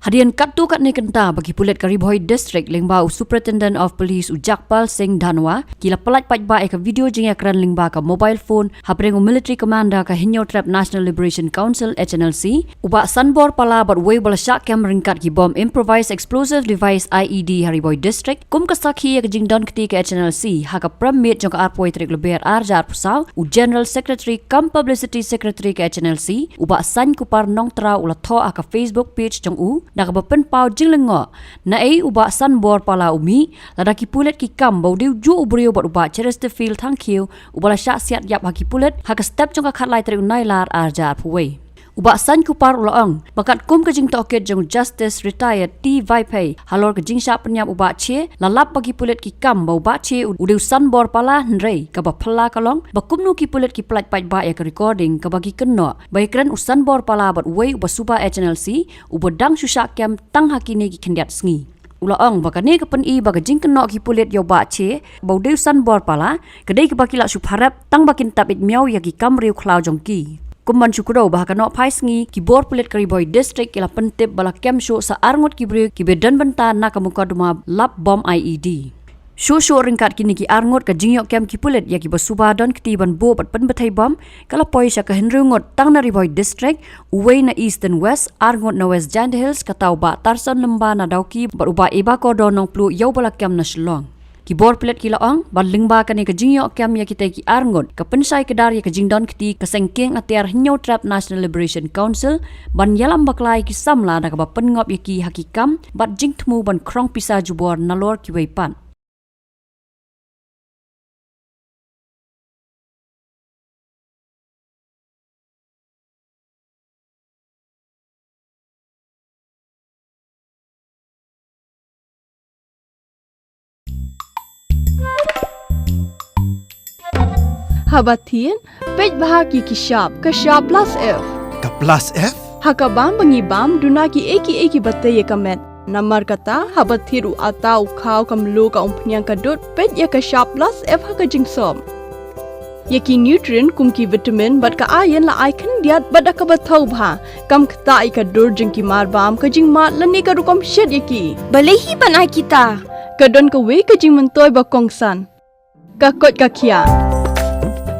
Hadian kat tu kat ni kenta bagi pulet Kyrwoh District Lingbao Superintendent of Police Ujakpal Singh Dhanwa kila pelat pajba ke video jingya kran lingba ka mobile phone hapreng military commander ka Hinyo Trap National Liberation Council HNLC uba Shanbor pala bat way bala syak kem ringkat ki bom improvised explosive device IED Kyrwoh District kum ka sakhi ka jingdon kti ka HNLC ha ka permit jong ka arpoi trik leber arjar pusau u General Secretary kam Publicity Secretary ka HNLC uba san kupar nong tra ula tho ka Facebook page jong u nakabapen pau jinglengo na uba Shanbor pala umi ladaki pulet ki kam bau diu ju ubrio bat uba Chesterfield thangkiu ubala syak siat yap haki pulet haka step jong ka khatlai tri unailar arjar puwei uba san kupar ulaong bakat kum ka jing Tohkit jong Justice Retired T Vaipai halor ka jing syak penyap uba che lalap bagi pulet ki kam bau ba che udiu Shanbor pala nrei ka ba phla kalong bakum nu ki pulet ki plat paj ba ya ka recording ka bagi kenno baikran Shanbor pala bat wei uba suba HNLC uba dang susyak kem tang hakini ki kendiat sngi ulaong bakane ka pen baga jing kenno ki pulet yo ba che bau diu Shanbor pala kedai ka baki la supharap tang bakin tapit miau ya ki kam riu khlau jong ki Kumban syukuro bahkan no paisngi kibor pulit Kyrwoh District ila pentip bala kem show sa arngot kibri kibedan benta na kamuka duma lap bom IED. Show ringkat kini ki arngot ka jingyok kem kipulit ya ki basuba don ketiban bo bat pen betai bom kala poi sya ka henrungot tang na Kyrwoh District uway na east and west arngot na west Giant Hills katau ba tarsan lemba na dauki baruba iba ko donong plu yau bala kem na Shillong. Kibor pelet kilaong balingba kani ka jingyo kem ya kita ki arngot ka pensai kedar ya ka jingdon kti ka sengking Atiar Hinyo Trap National Liberation Council ban yalam baklai ki samla da ka ba pengop ya ki hakikam bat jing tmu ban krong pisa jubor nalor ki weipan Habatin, pej bahagi ki sharp plus F. Ka plus F? Hakabam bangi bam duna ki eki batai ye kamet. Namar kata habathiru atau khau kamlu ka umpnyang kadut pej ya ka sharp plus F haka jingsom. Ye ki nutrient kum ki vitamin bat ka iron la icon diat bat ka bathau bha kam khta ka dur jing ki mar bam ka jing mat lani ka rukom shed ye ki. Balehi banai kita. Kadon ka we ka jing mentoy ba kongsan. Ka kot ka kia.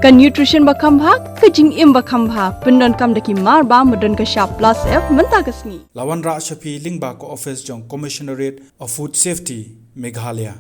Ka nutrition bakam bhag ka jing im bakam bhag pendon kam daki mar ba modon ka sharp plus F menta kasni Lawan Ra Shafi Lingba ko office jong Commissionerate of Food Safety Meghalaya